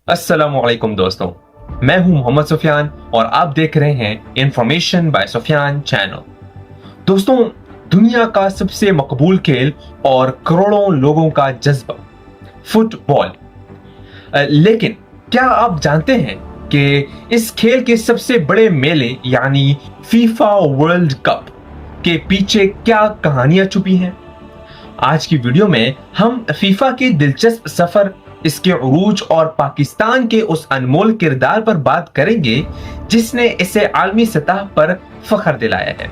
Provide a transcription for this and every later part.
अस्सलामुअलैकुम दोस्तों, मैं हूं मोहम्मद सुफियान और आप देख रहे हैं इंफॉर्मेशन बाय सुफियान चैनल। दोस्तों, दुनिया का सबसे मकबूल खेल और करोड़ों लोगों का जज्बा फुटबॉल। लेकिन क्या आप जानते हैं कि इस खेल के सबसे बड़े मेले यानी फीफा वर्ल्ड कप के पीछे क्या कहानियां छुपी हैं? आज की वीडियो में हम फीफा के दिलचस्प सफर, इसके उरूज और पाकिस्तान के उस अनमोल किरदार पर बात करेंगे जिसने इसे आलमी सतह पर फख्र दिलाया है।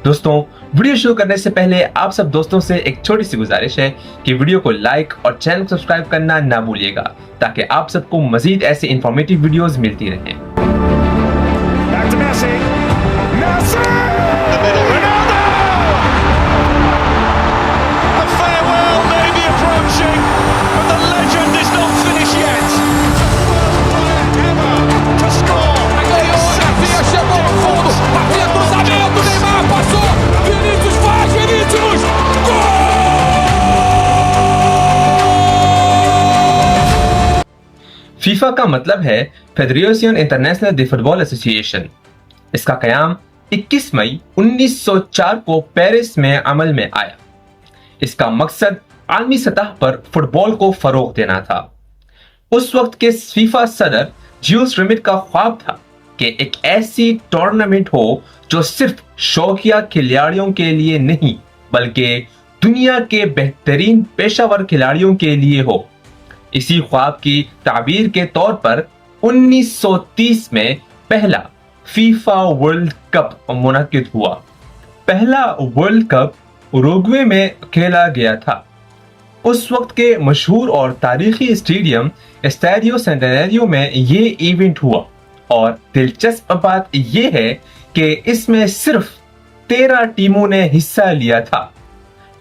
दोस्तों, वीडियो शुरू करने से पहले आप सब दोस्तों से एक छोटी सी गुजारिश है कि वीडियो को लाइक और चैनल को सब्सक्राइब करना ना भूलिएगा ताकि आप सबको मजीद ऐसे इंफॉर्मेटिव वीडियोस मिलती रहें। फीफा का मतलब है फेडरेशन इंटरनेशनल दे फुटबॉल एसोसिएशन। इसका कयाम 21 मई 1904 को पेरिस में अमल में आया। इसका मकसद आलमी सतह पर फुटबॉल को फरोग देना था। उस वक्त के फीफा सदर ज्यूस रिमिट का ख्वाब था कि एक ऐसी टूर्नामेंट हो जो सिर्फ शौकिया खिलाड़ियों के लिए नहीं बल्कि दुनिया के बेहतरीन पेशावर खिलाड़ियों के लिए हो। इसी ख्वाब की ताबीर के तौर पर 1930 में पहला फीफा वर्ल्ड कप मुनक्किद हुआ। पहला वर्ल्ड कप उरुग्वे में खेला गया था। उस वक्त के मशहूर और तारीखी स्टेडियम एस्टेडियो सेंटेनारियो में ये इवेंट हुआ और दिलचस्प बात यह है कि इसमें सिर्फ 13 टीमों ने हिस्सा लिया था।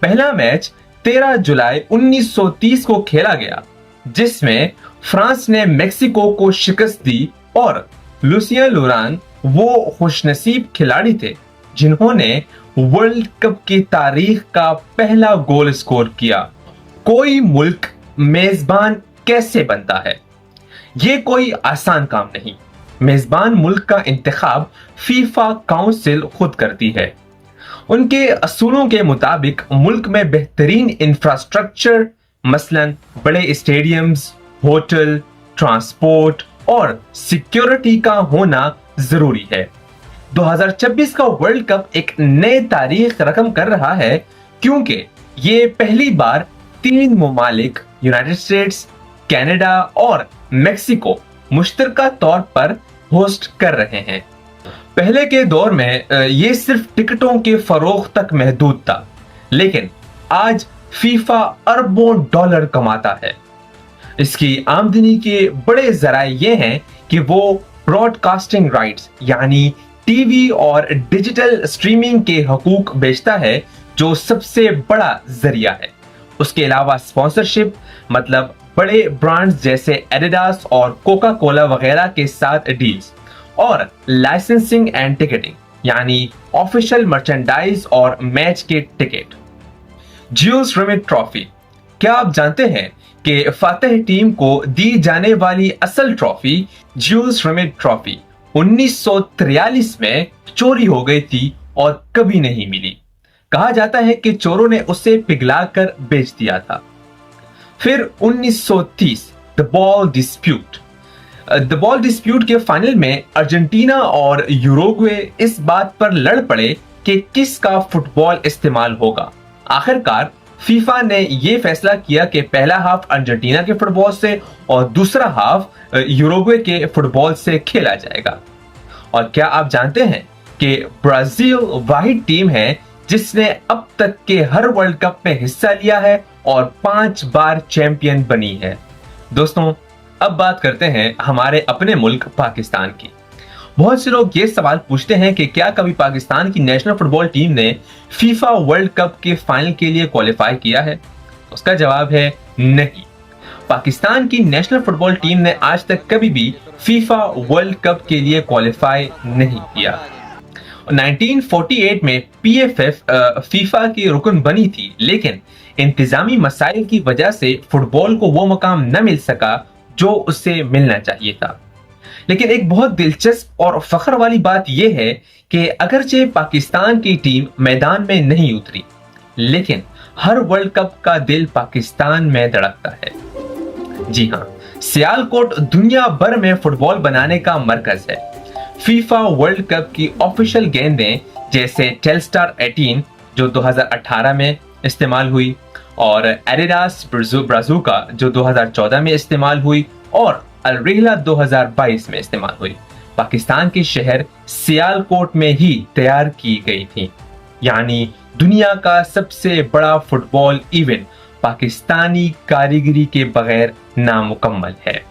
पहला मैच 13 जुलाई 1930 को खेला गया जिसमें फ्रांस ने मेक्सिको को शिकस्त दी और लुसिया लुरान वो खुशनसीब खिलाड़ी थे जिन्होंने वर्ल्ड कप की तारीख का पहला गोल स्कोर किया। कोई मुल्क मेजबान कैसे बनता है? ये कोई आसान काम नहीं। मेजबान मुल्क का इंतखाब फीफा काउंसिल खुद करती है। उनके असूलों के मुताबिक मुल्क में बेहतरीन इंफ्रास्ट्रक्चर मसलन बड़े स्टेडियम्स, होटल, ट्रांसपोर्ट और सिक्योरिटी का होना जरूरी है। 2026 का वर्ल्ड कप एक नए तारीख रकम कर रहा है क्योंकि ये पहली बार 3 ममालिक यूनाइटेड स्टेट्स, कनाडा और मेक्सिको मुश्तरका तौर पर होस्ट कर रहे हैं। पहले के दौर में ये सिर्फ टिकटों के फरोख्त तक महदूद था, लेकिन आज फीफा अरबों डॉलर कमाता है। इसकी आमदनी के बड़े जराए ये हैं कि वो ब्रॉडकास्टिंग राइट्स यानी टीवी और डिजिटल स्ट्रीमिंग के हकूक बेचता है जो सबसे बड़ा जरिया है। उसके अलावा स्पॉन्सरशिप मतलब बड़े ब्रांड्स जैसे एडिडास और कोका कोला वगैरह के साथ डील्स और लाइसेंसिंग एंड टिकटिंग यानी ऑफिशियल मर्चेंडाइज और मैच के टिकट। Juice remit trophy. क्या आप जानते हैं कि फातेह टीम को दी जाने वाली असल ट्रॉफी ज्यूस रिमिट ट्रॉफी 1943 में चोरी हो गई थी और कभी नहीं मिली। कहा जाता है कि चोरों ने उसे पिघलाकर बेच दिया था। फिर 1930 the ball dispute. The ball dispute के फाइनल में अर्जेंटीना और यूरुग्वे इस बात पर लड़ पड़े कि किसका फुटबॉल इस्तेमाल होगा। आखिरकार फीफा ने यह फैसला किया कि पहला हाफ अर्जेंटीना के फुटबॉल से और दूसरा हाफ यूरुग्वे के फुटबॉल से खेला जाएगा। और क्या आप जानते हैं कि ब्राजील वाहिद टीम है जिसने अब तक के हर वर्ल्ड कप में हिस्सा लिया है और 5 बार चैंपियन बनी है। दोस्तों, अब बात करते हैं हमारे अपने मुल्क पाकिस्तान की। बहुत से लोग ये सवाल पूछते हैं कि क्या कभी पाकिस्तान की नेशनल फुटबॉल टीम ने फीफा वर्ल्ड कप के फाइनल के लिए क्वालिफाई किया है? उसका जवाब है नहीं। पाकिस्तान की नेशनल फुटबॉल टीम ने आज तक कभी भी फीफा वर्ल्ड कप के लिए क्वालिफाई नहीं किया। 1948 में पीएफएफ फीफा की रुकन बनी थी, लेकिन इंतजामी मसाइल की वजह से फुटबॉल को वो मकाम न मिल सका जो उसे मिलना चाहिए था। लेकिन एक बहुत दिलचस्प और फख्र वाली बात यह है कि अगरचे पाकिस्तान की टीम मैदान में नहीं उतरी, लेकिन हर वर्ल्ड कप का दिल पाकिस्तान में धड़कता है। जी हाँ, सियालकोट दुनिया भर में फुटबॉल बनाने का मरकज है। फीफा वर्ल्ड कप की ऑफिशियल गेंदें जैसे टेलस्टार 18 जो 2018 में इस्तेमाल हुई, और एडिडास ब्राजुका जो 2014 में इस्तेमाल हुई, और अलरेहला 2022 में इस्तेमाल हुई, पाकिस्तान के शहर सियालकोट में ही तैयार की गई थी। यानी दुनिया का सबसे बड़ा फुटबॉल इवेंट पाकिस्तानी कारीगरी के बगैर नामुकम्मल है।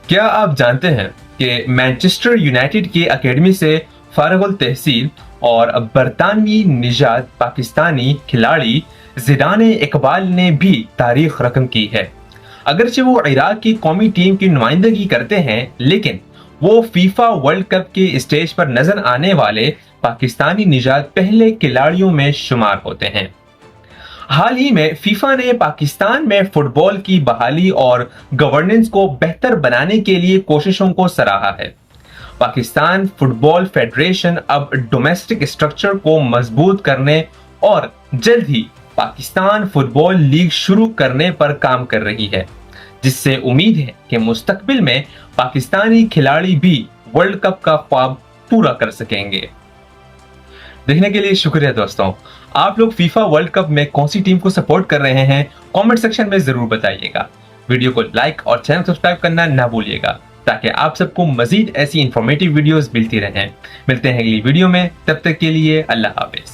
क्या आप जानते हैं कि मैनचेस्टर यूनाइटेड की एकेडमी से फारगुल तहसील और बरतानवी निजात पाकिस्तानी खिलाड़ी ज़िदाने इकबाल ने भी तारीख रकम की है। अगरचे वो इराक की कौमी टीम की नुमाइंदगी करते हैं, लेकिन वो फीफा वर्ल्ड कप के स्टेज पर नजर आने वाले पाकिस्तानी निजात पहले खिलाड़ियों में शुमार होते हैं। हाल ही में फीफा ने पाकिस्तान में फुटबॉल की बहाली और गवर्नेंस को बेहतर बनाने के लिए कोशिशों को सराहा है। पाकिस्तान फुटबॉल फेडरेशन अब डोमेस्टिक स्ट्रक्चर को मजबूत करने और जल्द ही पाकिस्तान फुटबॉल लीग शुरू करने पर काम कर रही है, जिससे उम्मीद है कि मुस्तकबिल में पाकिस्तानी खिलाड़ी भी वर्ल्ड कप का ख्वाब पूरा कर सकेंगे। देखने के लिए शुक्रिया दोस्तों। आप लोग फीफा वर्ल्ड कप में कौन सी टीम को सपोर्ट कर रहे हैं, कमेंट सेक्शन में जरूर बताइएगा। वीडियो को लाइक और चैनल सब्सक्राइब करना ना भूलिएगा, ताकि आप सबको मजीद ऐसी इंफॉर्मेटिव वीडियोस मिलती रहें। मिलते हैं अगली वीडियो में, तब तक के लिए अल्लाह हाफिज।